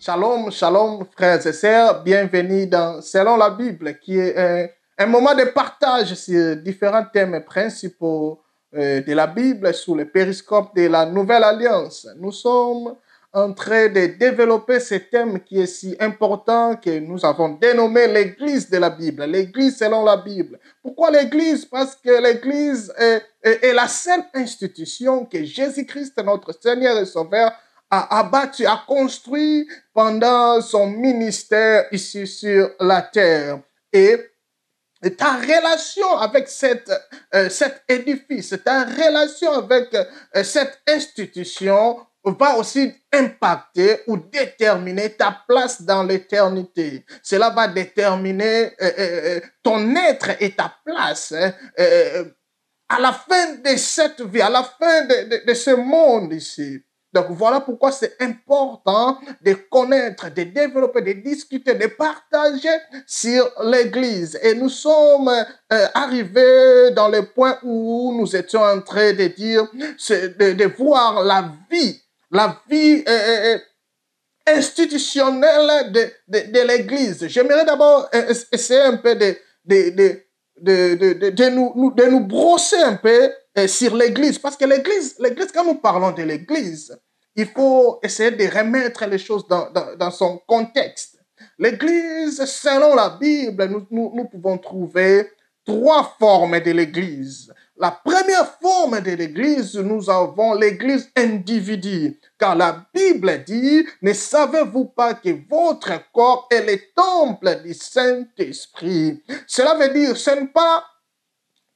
Shalom, shalom, frères et sœurs. Bienvenue dans Selon la Bible, qui est un moment de partage sur différents thèmes principaux de la Bible sous le périscope de la Nouvelle Alliance. Nous sommes en train de développer ce thème qui est si important que nous avons dénommé l'Église de la Bible, l'Église selon la Bible. Pourquoi l'Église? Parce que l'Église est la seule institution que Jésus-Christ, notre Seigneur et Sauveur, a abattu, a construit pendant son ministère ici sur la terre. Et ta relation avec cet édifice, ta relation avec cette institution va aussi impacter ou déterminer ta place dans l'éternité. Cela va déterminer ton être et ta place à la fin de cette vie, à la fin de ce monde ici. Donc voilà pourquoi c'est important de connaître, de développer, de discuter, de partager sur l'Église. Et nous sommes arrivés dans le point où nous étions en train de dire, de voir la vie institutionnelle de l'Église. J'aimerais d'abord essayer un peu de nous brosser un peu sur l'Église. Parce que l'Église, quand nous parlons de l'Église, il faut essayer de remettre les choses dans son contexte. L'Église, selon la Bible, nous pouvons trouver trois formes de l'Église. La première forme de l'Église, nous avons l'Église individuelle. Car la Bible dit, ne savez-vous pas que votre corps est le temple du Saint-Esprit? Cela veut dire, ce n'est pas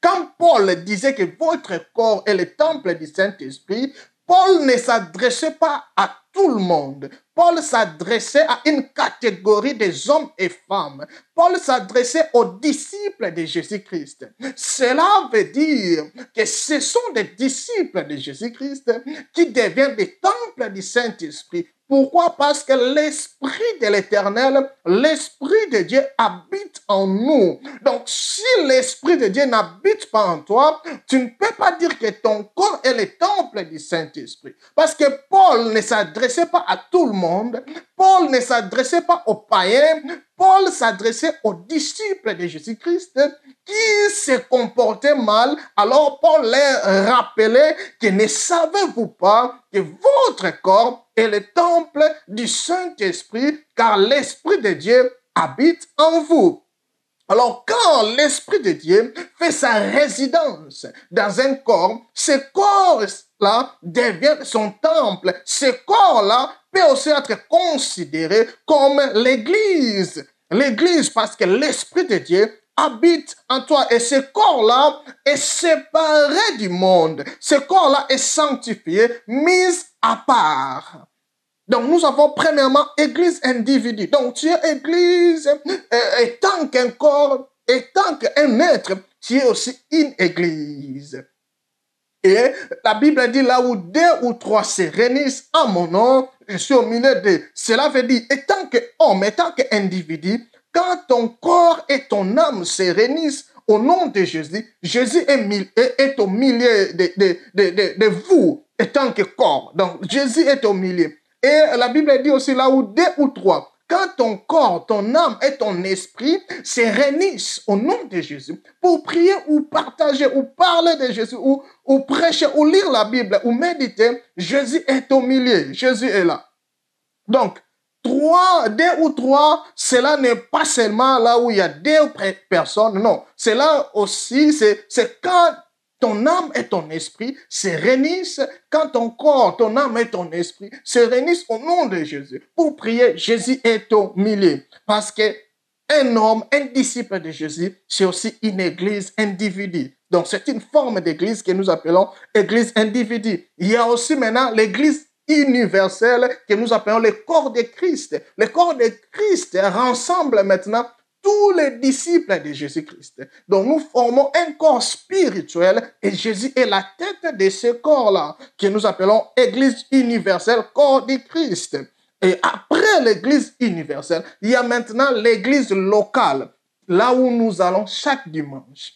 quand Paul disait que votre corps est le temple du Saint-Esprit, Paul ne s'adressait pas à tout le monde. Paul s'adressait à une catégorie des hommes et femmes. Paul s'adressait aux disciples de Jésus-Christ. Cela veut dire que ce sont des disciples de Jésus-Christ qui deviennent des temples du Saint-Esprit. Pourquoi? Parce que l'Esprit de l'Éternel, l'Esprit de Dieu habite en nous. Donc, si l'Esprit de Dieu n'habite pas en toi, tu ne peux pas dire que ton corps est le temple du Saint-Esprit. Parce que Paul ne s'adressait pas à tout le monde. Paul ne s'adressait pas aux païens. Paul s'adressait aux disciples de Jésus-Christ qui se comportaient mal. Alors Paul leur rappelait que ne savez-vous pas que votre corps est le temple du Saint-Esprit, car l'Esprit de Dieu habite en vous. Alors, quand l'Esprit de Dieu fait sa résidence dans un corps, ce corps-là devient son temple. Ce corps-là peut aussi être considéré comme l'Église. L'Église, parce que l'Esprit de Dieu habite en toi. Et ce corps-là est séparé du monde. Ce corps-là est sanctifié, mis à part. Donc, nous avons premièrement Église individu. Donc, tu es Église étant qu'un corps, étant qu'un être, tu es aussi une Église. Et la Bible dit là où deux ou trois se réunissent en mon nom, je suis au milieu d'eux. Cela veut dire, étant qu'homme, étant qu'individu, quand ton corps et ton âme se réunissent au nom de Jésus, Jésus est au milieu de vous, étant que corps. Donc, Jésus est au milieu. Et la Bible dit aussi là où deux ou trois, quand ton corps, ton âme et ton esprit se réunissent au nom de Jésus pour prier ou partager ou parler de Jésus ou prêcher ou lire la Bible ou méditer, Jésus est au milieu. Jésus est là. Donc, deux ou trois, cela n'est pas seulement là où il y a deux personnes. Non, c'est là aussi, c'est quand ton âme et ton esprit se réunissent, quand ton corps, ton âme et ton esprit se réunissent au nom de Jésus. Pour prier, Jésus est au milieu. Parce qu'un homme, un disciple de Jésus, c'est aussi une église individuelle. Donc, c'est une forme d'église que nous appelons église individuelle. Il y a aussi maintenant l'église universelle que nous appelons le corps de Christ. Le corps de Christ rassemble maintenant tous les disciples de Jésus-Christ. Donc, nous formons un corps spirituel et Jésus est la tête de ce corps-là que nous appelons Église universelle, corps de Christ. Et après l'Église universelle, il y a maintenant l'Église locale, là où nous allons chaque dimanche.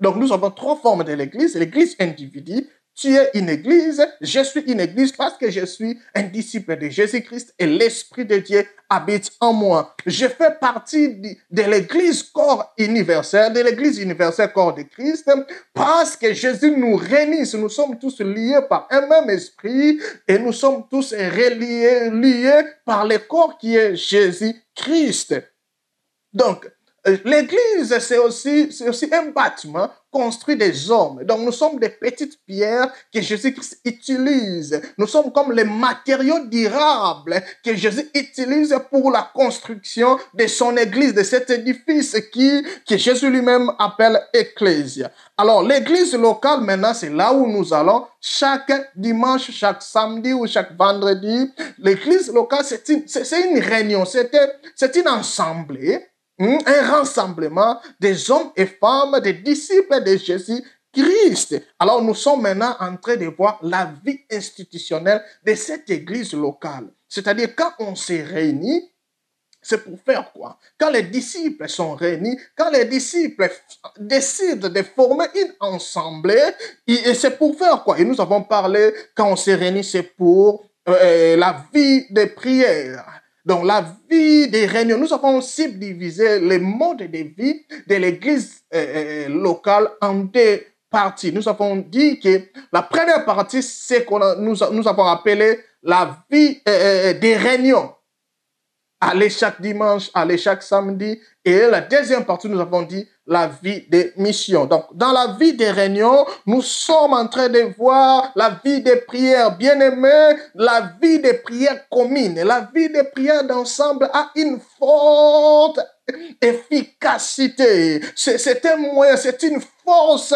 Donc, nous avons trois formes de l'Église. L'Église individuelle, Tu es une église, je suis une église parce que je suis un disciple de Jésus-Christ et l'Esprit de Dieu habite en moi. Je fais partie de l'église corps universel, de l'église universelle corps de Christ, parce que Jésus nous réunit. Nous sommes tous liés par un même esprit et nous sommes tous liés par le corps qui est Jésus-Christ. Donc, l'église, c'est aussi un bâtiment construit des hommes. Donc, nous sommes des petites pierres que Jésus-Christ utilise. Nous sommes comme les matériaux durables que Jésus utilise pour la construction de son église, de cet édifice que Jésus lui-même appelle Ecclésia. Alors, l'église locale, maintenant, c'est là où nous allons chaque dimanche, chaque samedi ou chaque vendredi. L'église locale, c'est une réunion, c'est une assemblée. Un rassemblement des hommes et femmes, des disciples de Jésus-Christ. Alors, nous sommes maintenant en train de voir la vie institutionnelle de cette église locale. C'est-à-dire, quand on s'est réunis, c'est pour faire quoi? Quand les disciples sont réunis, quand les disciples décident de former une assemblée, et c'est pour faire quoi? Et nous avons parlé, quand on s'est réunis, c'est pour la vie de prière. Donc, la vie des réunions, nous avons aussi divisé le mode de vie de l'église locale en deux parties. Nous avons dit que la première partie, c'est nous avons appelé la vie des réunions. Aller chaque dimanche, aller chaque samedi. Et la deuxième partie, nous avons dit la vie des missions. Donc, dans la vie des réunions, nous sommes en train de voir la vie des prières bien-aimées, la vie des prières communes. La vie des prières d'ensemble a une forte efficacité. C'est un moyen, c'est une force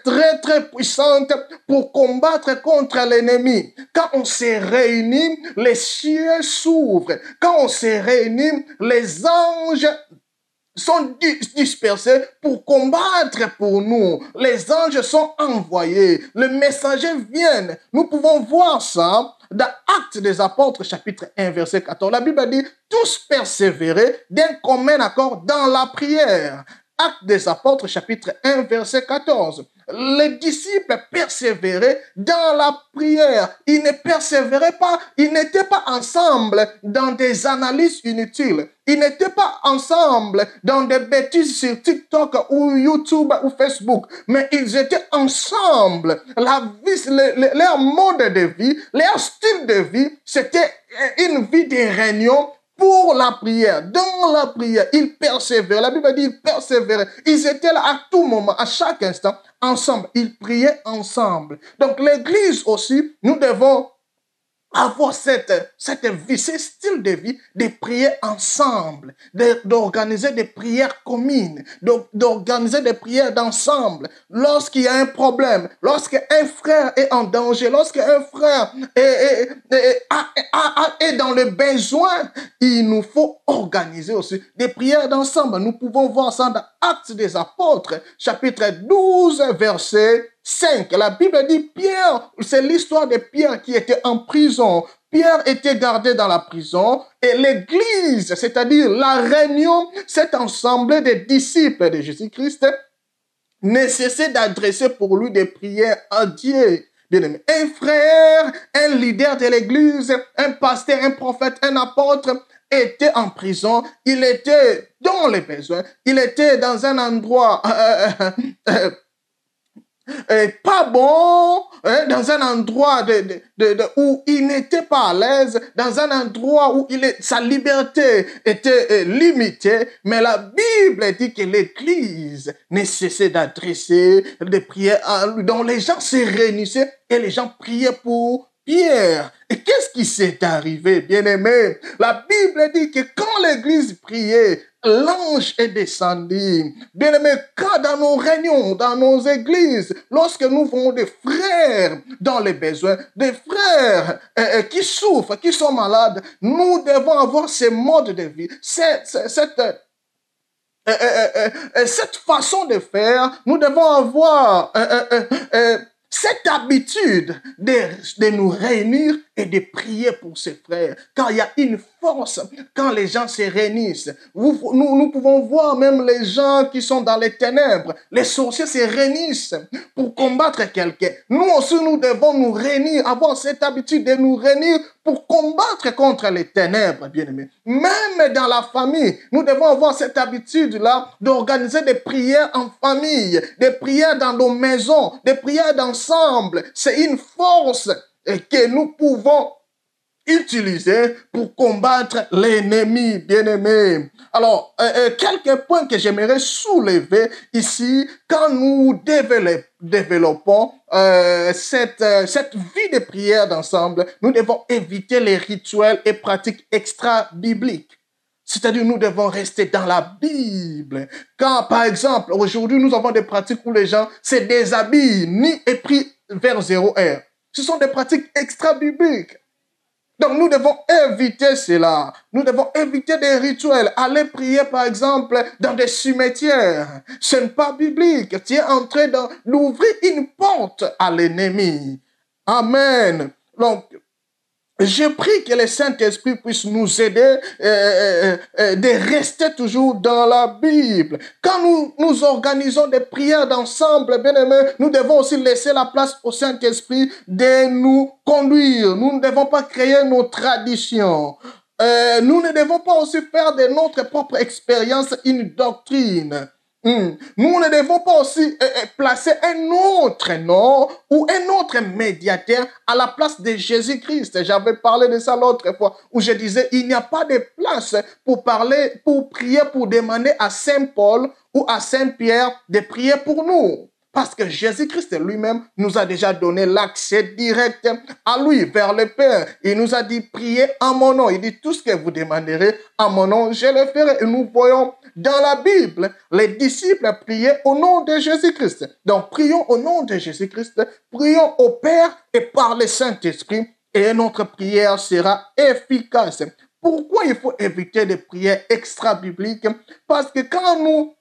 très, très puissante pour combattre contre l'ennemi. Quand on s'est réunis, les cieux s'ouvrent. Quand on s'est réunis, les anges sont dispersés pour combattre pour nous. Les anges sont envoyés. Les messagers viennent. Nous pouvons voir ça dans Actes des Apôtres, chapitre 1, verset 14. La Bible dit, tous persévérer d'un commun accord dans la prière. Actes des Apôtres, chapitre 1, verset 14. Les disciples persévéraient dans la prière. Ils ne persévéraient pas, ils n'étaient pas ensemble dans des analyses inutiles. Ils n'étaient pas ensemble dans des bêtises sur TikTok ou YouTube ou Facebook, mais ils étaient ensemble. La vie, leur mode de vie, leur style de vie, c'était une vie de réunion pour la prière. Dans la prière, ils persévéraient. La Bible dit ils persévéraient. Ils étaient là à tout moment, à chaque instant, ensemble. Ils priaient ensemble. Donc l'église aussi, nous devons avoir cette vie, ce style de vie, de prier ensemble, d'organiser des prières communes, d'organiser des prières d'ensemble. Lorsqu'il y a un problème, lorsqu'un frère est en danger, lorsqu'un frère est dans le besoin, il nous faut organiser aussi des prières d'ensemble. Nous pouvons voir ça dans Actes des Apôtres, chapitre 12, verset 5. La Bible dit Pierre, c'est l'histoire de Pierre qui était en prison. Pierre était gardé dans la prison et l'église, c'est-à-dire la réunion, cet ensemble des disciples de Jésus-Christ, ne cessait d'adresser pour lui des prières à Dieu. Bien-aimé, un frère, un leader de l'église, un pasteur, un prophète, un apôtre était en prison, il était dans les besoins, il était dans un endroit pas bon, hein, dans un endroit où il n'était pas à l'aise, dans un endroit où sa liberté était limitée, mais la Bible dit que l'Église ne cessait d'adresser des prières dont les gens se réunissaient et les gens priaient pour Pierre. Et qu'est-ce qui s'est arrivé, bien-aimé? La Bible dit que quand l'Église priait, l'ange est descendu. Bien-aimé, quand dans nos réunions, dans nos églises, lorsque nous voyons des frères dans les besoins, des frères qui souffrent, qui sont malades, nous devons avoir ce mode de vie, cette façon de faire. Nous devons avoir cette habitude de nous réunir et de prier pour ses frères. Quand il y a une force, quand les gens se réunissent. Nous pouvons voir même les gens qui sont dans les ténèbres. Les sorciers se réunissent pour combattre quelqu'un. Nous aussi, nous devons nous réunir, avoir cette habitude de nous réunir pour combattre contre les ténèbres, bien-aimés. Même dans la famille, nous devons avoir cette habitude-là d'organiser des prières en famille, des prières dans nos maisons, des prières d'ensemble. C'est une force que nous pouvons utiliser pour combattre l'ennemi, bien-aimé. Alors, quelques points que j'aimerais soulever ici, quand nous développons cette vie de prière d'ensemble, nous devons éviter les rituels et pratiques extra-bibliques. C'est-à-dire, nous devons rester dans la Bible. Quand, par exemple, aujourd'hui, nous avons des pratiques où les gens se déshabillent, ni et prient vers 0 heure. Ce sont des pratiques extra-bibliques. Donc, nous devons éviter cela. Nous devons éviter des rituels. Aller prier, par exemple, dans des cimetières. Ce n'est pas biblique. Tu es en train d'ouvrir une porte à l'ennemi. Amen. Donc, je prie que le Saint-Esprit puisse nous aider de rester toujours dans la Bible. Quand nous organisons des prières d'ensemble, bien-aimés, nous devons aussi laisser la place au Saint-Esprit de nous conduire. Nous ne devons pas créer nos traditions. Nous ne devons pas aussi faire de notre propre expérience une doctrine. Nous ne devons pas aussi placer un autre nom ou un autre médiateur à la place de Jésus-Christ. J'avais parlé de ça l'autre fois où je disais il n'y a pas de place pour prier, pour demander à Saint Paul ou à Saint Pierre de prier pour nous. Parce que Jésus-Christ lui-même nous a déjà donné l'accès direct à lui, vers le Père. Il nous a dit, priez en mon nom. Il dit, tout ce que vous demanderez en mon nom, je le ferai. Et nous voyons dans la Bible, les disciples priaient au nom de Jésus-Christ. Donc, prions au nom de Jésus-Christ, prions au Père et par le Saint-Esprit, et notre prière sera efficace. Pourquoi il faut éviter des prières extra-bibliques? Parce que quand nous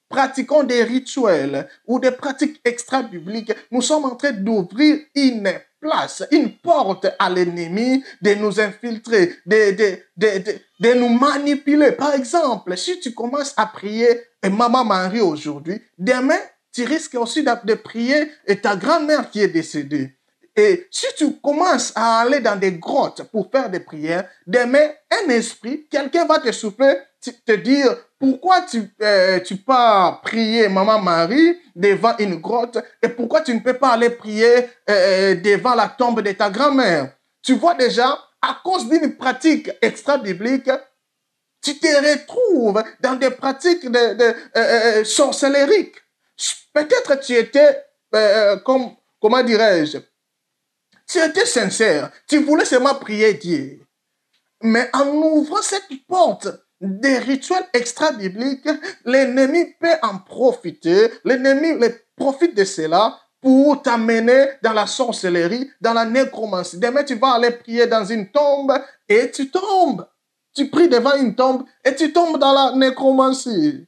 pratiquons des rituels ou des pratiques extra-bibliques, nous sommes en train d'ouvrir une place, une porte à l'ennemi de nous infiltrer, de nous manipuler. Par exemple, si tu commences à prier Maman Marie aujourd'hui, demain, tu risques aussi de prier ta grand-mère qui est décédée. Et si tu commences à aller dans des grottes pour faire des prières, demain, un esprit, quelqu'un va te souffler, te dire, pourquoi tu pars prier Maman Marie devant une grotte et pourquoi tu ne peux pas aller prier devant la tombe de ta grand-mère? Tu vois déjà, à cause d'une pratique extra-biblique, tu te retrouves dans des pratiques sorcellériques. Peut-être tu étais, comment dirais-je, tu étais sincère, tu voulais seulement prier Dieu. Mais en ouvrant cette porte des rituels extra-bibliques, l'ennemi peut en profiter. L'ennemi profite de cela pour t'amener dans la sorcellerie, dans la nécromancie. Demain, tu vas aller prier dans une tombe et tu tombes. Tu pries devant une tombe et tu tombes dans la nécromancie.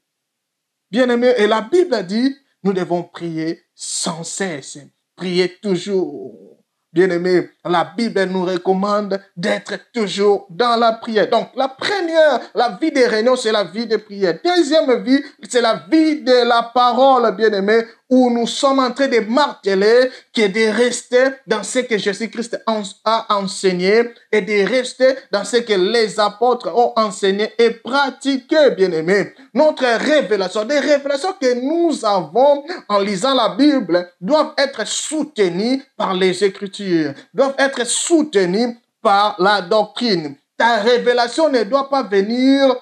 Bien-aimé, et la Bible dit, nous devons prier sans cesse. Prier toujours. Bien-aimé, la Bible nous recommande d'être toujours dans la prière. Donc, la première, la vie des réunions, c'est la vie de prière. Deuxième vie, c'est la vie de la parole, bien-aimé, où nous sommes en train de marteler que de rester dans ce que Jésus-Christ a enseigné et de rester dans ce que les apôtres ont enseigné et pratiqué, bien-aimé. Notre révélation, des révélations que nous avons en lisant la Bible doivent être soutenues par les Écritures, doivent être soutenues par la doctrine. Ta révélation ne doit pas venir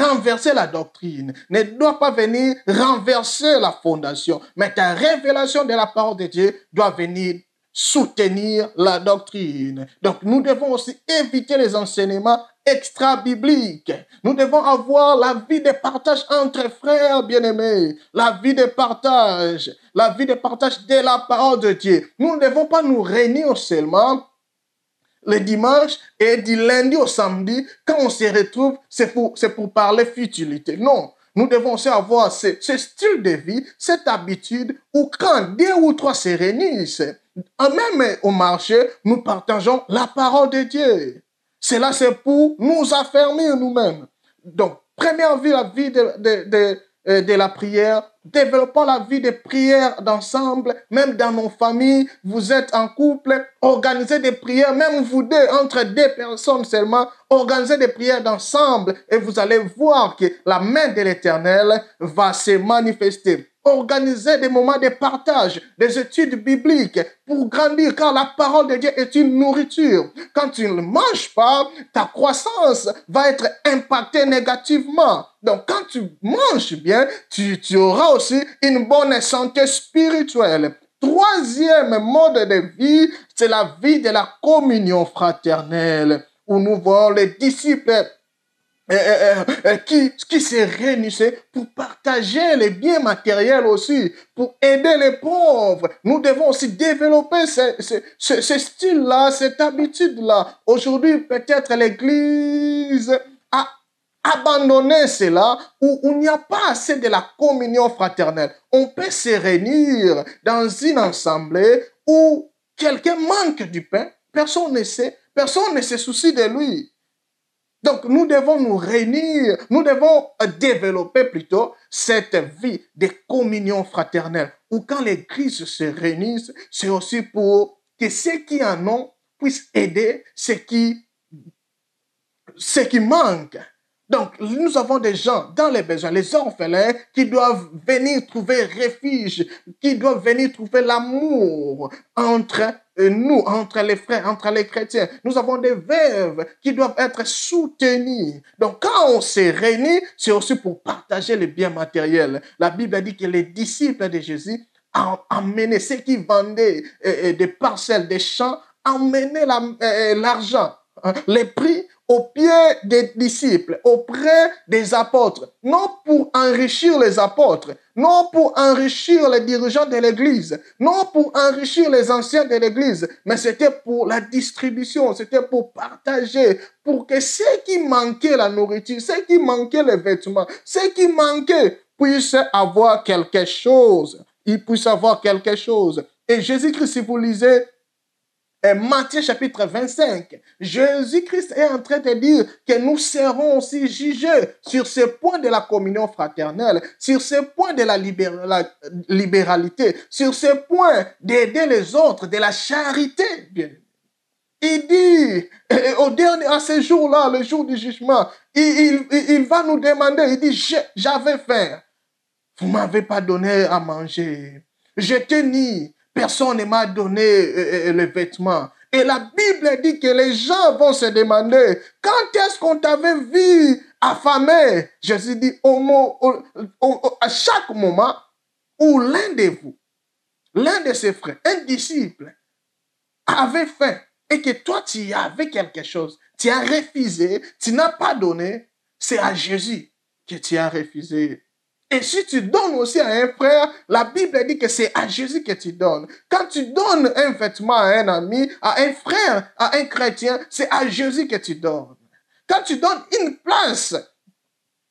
renverser la doctrine, ne doit pas venir renverser la fondation, mais ta révélation de la parole de Dieu doit venir soutenir la doctrine. Donc, nous devons aussi éviter les enseignements extra-bibliques. Nous devons avoir la vie de partage entre frères bien-aimés, la vie de partage de la parole de Dieu. Nous ne devons pas nous réunir seulement le dimanche et du lundi au samedi, quand on se retrouve, c'est pour parler futilité. Non, nous devons aussi avoir ce style de vie, cette habitude où quand 2 ou 3 se réunissent, Même au marché, nous partageons la parole de Dieu. Cela, c'est pour nous affermir nous-mêmes. Donc, première vie, la vie de la prière. Développons la vie de prière d'ensemble, même dans nos familles. Vous êtes en couple, organisez des prières, même vous deux, entre deux personnes seulement, organisez des prières d'ensemble et vous allez voir que la main de l'Éternel va se manifester. Organisez des moments de partage, des études bibliques pour grandir, car la parole de Dieu est une nourriture. Quand tu ne manges pas, ta croissance va être impactée négativement. Donc, quand tu manges bien, tu auras aussi une bonne santé spirituelle. Troisième mode de vie, c'est la vie de la communion fraternelle, où nous voyons les disciples qui se réunissaient pour partager les biens matériels aussi, pour aider les pauvres. Nous devons aussi développer ce style-là, cette habitude-là. Aujourd'hui, peut-être l'Église a abandonné cela, où il n'y a pas assez de la communion fraternelle. On peut se réunir dans une assemblée où quelqu'un manque du pain, personne ne se soucie de lui. Donc, nous devons nous réunir, nous devons développer plutôt cette vie de communion fraternelle, où quand l'Église se réunit, c'est aussi pour que ceux qui en ont puissent aider ceux qui manquent. Donc, nous avons des gens dans les besoins, les orphelins, qui doivent venir trouver refuge, qui doivent venir trouver l'amour entre nous, entre les frères, entre les chrétiens. Nous avons des veuves qui doivent être soutenues. Donc, quand on se réunit, c'est aussi pour partager les biens matériels. La Bible dit que les disciples de Jésus ont emmené ceux qui vendaient des parcelles, des champs, emmené l'argent, les prix au pied des disciples, auprès des apôtres, non pour enrichir les apôtres, non pour enrichir les dirigeants de l'Église, non pour enrichir les anciens de l'Église, mais c'était pour la distribution, c'était pour partager, pour que ceux qui manquaient la nourriture, ceux qui manquaient les vêtements, ceux qui manquaient puissent avoir quelque chose. Ils puissent avoir quelque chose. Et Jésus-Christ, si vous lisez Matthieu chapitre 25, Jésus-Christ est en train de dire que nous serons aussi jugés sur ce point de la communion fraternelle, sur ce point de la libéralité, sur ce point d'aider les autres, de la charité. Bien. Il dit, à ce jour-là, le jour du jugement, il va nous demander, il dit, j'avais faim, vous ne m'avez pas donné à manger, j'étais nu, personne ne m'a donné les vêtements. Et la Bible dit que les gens vont se demander, quand est-ce qu'on t'avait vu affamé? Jésus dit, à chaque moment où l'un de vous, l'un de ses frères, un disciple, avait faim et que toi, tu avais quelque chose, tu as refusé, tu n'as pas donné, c'est à Jésus que tu as refusé. Et si tu donnes aussi à un frère, la Bible dit que c'est à Jésus que tu donnes. Quand tu donnes un vêtement à un ami, à un frère, à un chrétien, c'est à Jésus que tu donnes. Quand tu donnes une place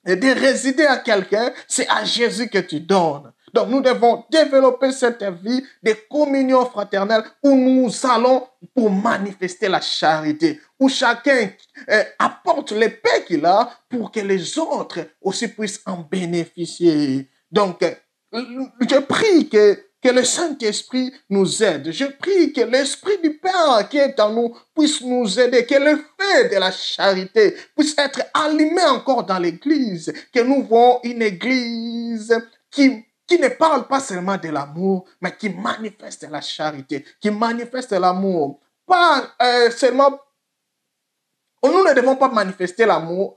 de résider à quelqu'un, c'est à Jésus que tu donnes. Donc nous devons développer cette vie de communion fraternelle où nous allons pour manifester la charité, où chacun apporte les paix qu'il a pour que les autres aussi puissent en bénéficier. Donc, je prie que le Saint-Esprit nous aide. Je prie que l'Esprit du Père qui est en nous puisse nous aider, que le feu de la charité puisse être allumé encore dans l'Église, que nous voyons une Église qui ne parle pas seulement de l'amour, mais qui manifeste la charité, qui manifeste l'amour. Pas seulement. Nous ne devons pas manifester l'amour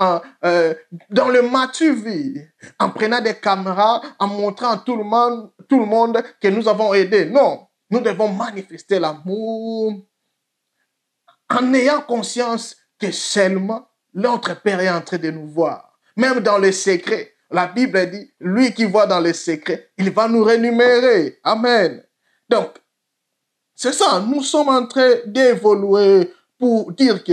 dans le mature-vie, en prenant des caméras, en montrant à tout le monde que nous avons aidé. Non, nous devons manifester l'amour en ayant conscience que seulement notre Père est en train de nous voir, même dans le secret. La Bible dit, lui qui voit dans le secret, il va nous rémunérer. Amen. Donc, c'est ça, nous sommes en train d'évoluer pour dire que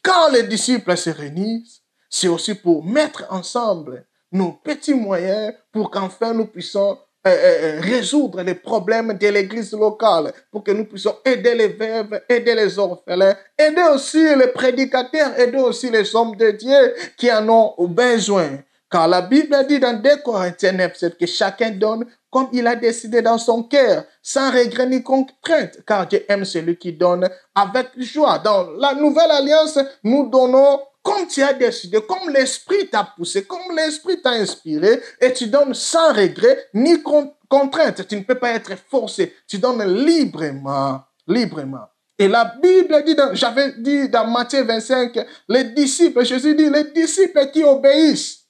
quand les disciples se réunissent, c'est aussi pour mettre ensemble nos petits moyens pour qu'enfin nous puissions résoudre les problèmes de l'église locale, pour que nous puissions aider les veuves, aider les orphelins, aider aussi les prédicateurs, aider aussi les hommes de Dieu qui en ont besoin. Car la Bible dit dans 2 Corinthiens 9, 7 que chacun donne comme il a décidé dans son cœur, sans regret ni contrainte, car Dieu aime celui qui donne avec joie. Dans la nouvelle alliance, nous donnons comme tu as décidé, comme l'Esprit t'a poussé, comme l'Esprit t'a inspiré, et tu donnes sans regret ni contrainte. Tu ne peux pas être forcé. Tu donnes librement, librement. Et la Bible dit, j'avais dit dans Matthieu 25, les disciples, Jésus dit, les disciples qui obéissent,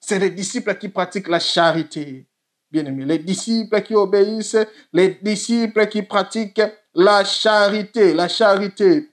c'est les disciples qui pratiquent la charité. Bien-aimés, les disciples qui obéissent, les disciples qui pratiquent la charité, la charité.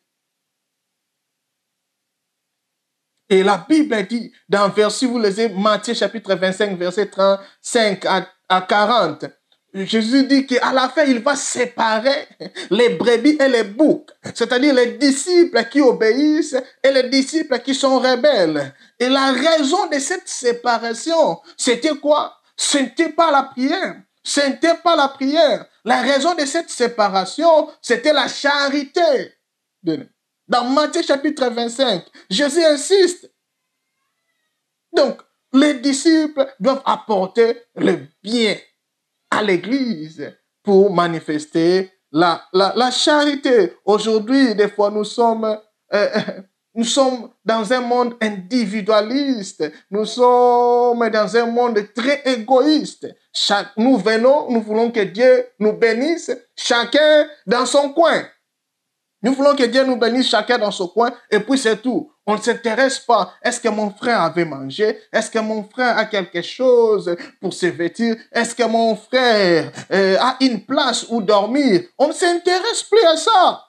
Et la Bible dit, dans verset, vous lisez Matthieu chapitre 25, verset 35 à 40, Jésus dit qu'à la fin, il va séparer les brebis et les boucs, c'est-à-dire les disciples qui obéissent et les disciples qui sont rebelles. Et la raison de cette séparation, c'était quoi? Ce n'était pas la prière. Ce n'était pas la prière. La raison de cette séparation, c'était la charité. Dans Matthieu chapitre 25, Jésus insiste. Donc, les disciples doivent apporter le bien à l'Église pour manifester la charité. Aujourd'hui, des fois, nous sommes dans un monde individualiste. Nous sommes dans un monde très égoïste. Nous venons, nous voulons que Dieu nous bénisse, chacun dans son coin. Nous voulons que Dieu nous bénisse chacun dans son coin et puis c'est tout. On ne s'intéresse pas. Est-ce que mon frère avait mangé? Est-ce que mon frère a quelque chose pour se vêtir? Est-ce que mon frère a une place où dormir? On ne s'intéresse plus à ça.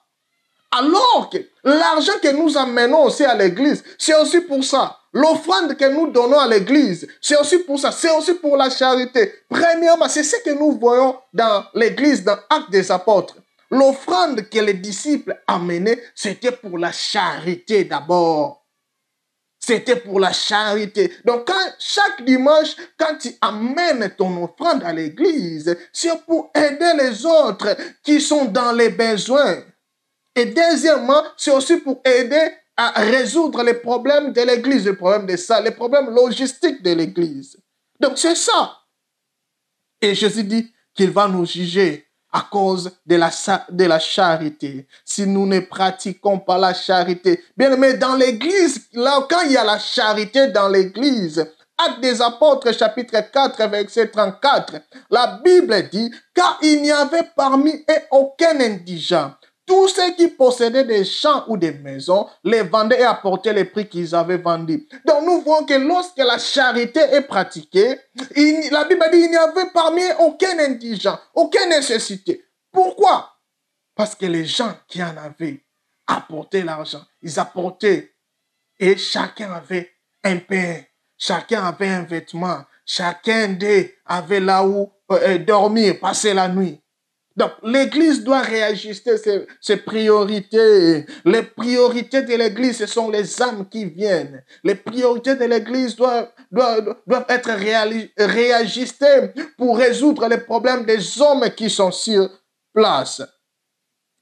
Alors que l'argent que nous amenons aussi à l'église, c'est aussi pour ça. L'offrande que nous donnons à l'église, c'est aussi pour ça. C'est aussi pour la charité. Premièrement, c'est ce que nous voyons dans l'église, dans Actes des Apôtres. L'offrande que les disciples amenaient, c'était pour la charité d'abord. C'était pour la charité. Donc, chaque dimanche, quand tu amènes ton offrande à l'église, c'est pour aider les autres qui sont dans les besoins. Et deuxièmement, c'est aussi pour aider à résoudre les problèmes de l'église, les problèmes de ça, les problèmes logistiques de l'église. Donc, c'est ça. Et Jésus dit qu'il va nous juger à cause de la charité. Si nous ne pratiquons pas la charité. Bien, mais dans l'église, là, quand il y a la charité dans l'église, Actes des Apôtres, chapitre 4, verset 34, la Bible dit, car il n'y avait parmi eux aucun indigent. Tous ceux qui possédaient des champs ou des maisons les vendaient et apportaient les prix qu'ils avaient vendus. Donc nous voyons que lorsque la charité est pratiquée, la Bible dit qu'il n'y avait parmi eux aucun indigent, aucune nécessité. Pourquoi? Parce que les gens qui en avaient apporté l'argent, ils apportaient et chacun avait un pain, chacun avait un vêtement, chacun d'eux avait là où dormir, passer la nuit. Donc, l'Église doit réajuster ses priorités. Les priorités de l'Église, ce sont les âmes qui viennent. Les priorités de l'Église doivent être réajustées pour résoudre les problèmes des hommes qui sont sur place.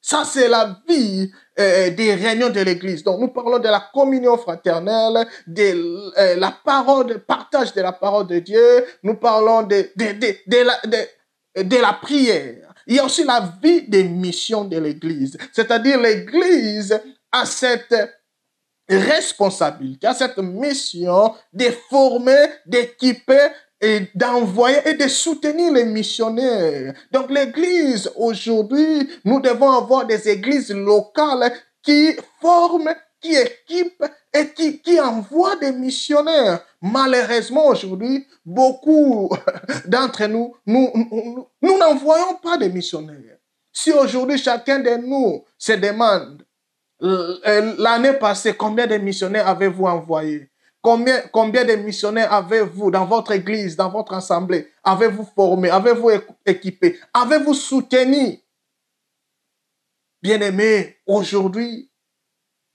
Ça, c'est la vie des réunions de l'Église. Donc, nous parlons de la communion fraternelle, de la parole, de partage de la parole de Dieu. Nous parlons de la prière. Il y a aussi la vie des missions de l'Église. C'est-à-dire l'Église a cette responsabilité, a cette mission de former, d'équiper et d'envoyer et de soutenir les missionnaires. Donc l'Église, aujourd'hui, nous devons avoir des églises locales qui forment, qui équipent et qui envoient des missionnaires. Malheureusement, aujourd'hui, beaucoup d'entre nous n'envoyons pas de missionnaires. Si aujourd'hui, chacun de nous se demande, l'année passée, combien de missionnaires avez-vous envoyé? Combien de missionnaires avez-vous dans votre église, dans votre assemblée? Avez-vous formé? Avez-vous équipé? Avez-vous soutenu? Bien-aimés, aujourd'hui,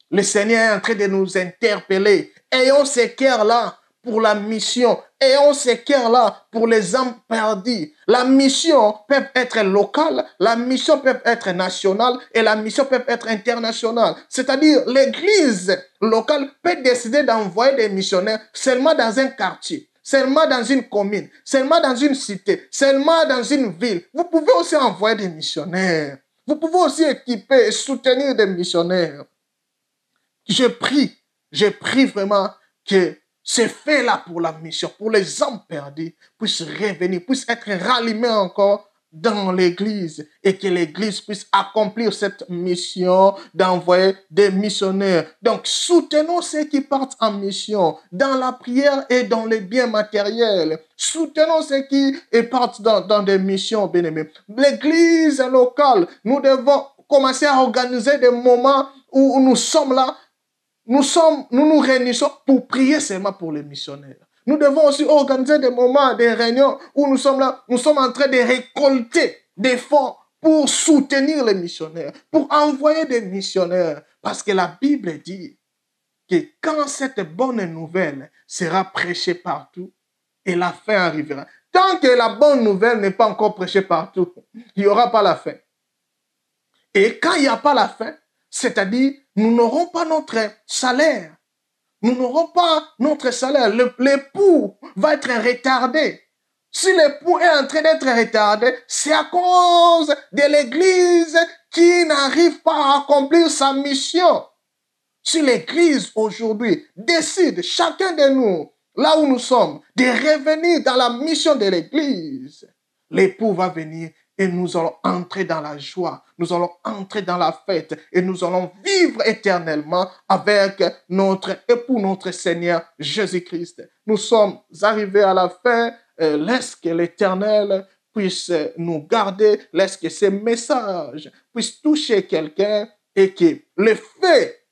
le Seigneur est en train de nous interpeller. Ayons ces cœurs-là pour la mission. Ayons ce cœur-là pour les âmes perdues. La mission peut être locale, la mission peut être nationale et la mission peut être internationale. C'est-à-dire, l'église locale peut décider d'envoyer des missionnaires seulement dans un quartier, seulement dans une commune, seulement dans une cité, seulement dans une ville. Vous pouvez aussi envoyer des missionnaires. Vous pouvez aussi équiper et soutenir des missionnaires. Je prie vraiment que ce fait-là pour la mission, pour les âmes perdues, puisse revenir, puisse être rallumé encore dans l'Église et que l'Église puisse accomplir cette mission d'envoyer des missionnaires. Donc, soutenons ceux qui partent en mission dans la prière et dans les biens matériels. Soutenons ceux qui partent dans des missions, bien-aimés. L'Église locale, nous devons commencer à organiser des moments où nous sommes là. Nous nous réunissons pour prier seulement pour les missionnaires. Nous devons aussi organiser des moments, des réunions où nous sommes là, nous sommes en train de récolter des fonds pour soutenir les missionnaires, pour envoyer des missionnaires. Parce que la Bible dit que quand cette bonne nouvelle sera prêchée partout, et la fin arrivera. Tant que la bonne nouvelle n'est pas encore prêchée partout, il n'y aura pas la fin. Et quand il n'y a pas la fin, c'est-à-dire, nous n'aurons pas notre salaire. Nous n'aurons pas notre salaire. L'époux va être retardé. Si l'époux est en train d'être retardé, c'est à cause de l'Église qui n'arrive pas à accomplir sa mission. Si l'Église aujourd'hui décide, chacun de nous, là où nous sommes, de revenir dans la mission de l'Église, l'époux va venir et nous allons entrer dans la joie, nous allons entrer dans la fête et nous allons vivre éternellement avec notre époux, notre Seigneur Jésus-Christ. Nous sommes arrivés à la fin. Laisse que l'Éternel puisse nous garder, laisse que ces messages puissent toucher quelqu'un et que le fait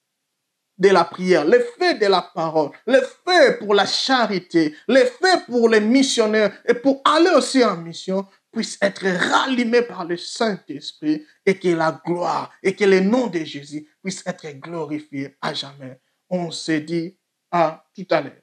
de la prière, le fait de la parole, le fait pour la charité, le fait pour les missionnaires et pour aller aussi en mission puisse être rallumé par le Saint-Esprit et que la gloire et que le nom de Jésus puisse être glorifié à jamais. On se dit à tout à l'heure.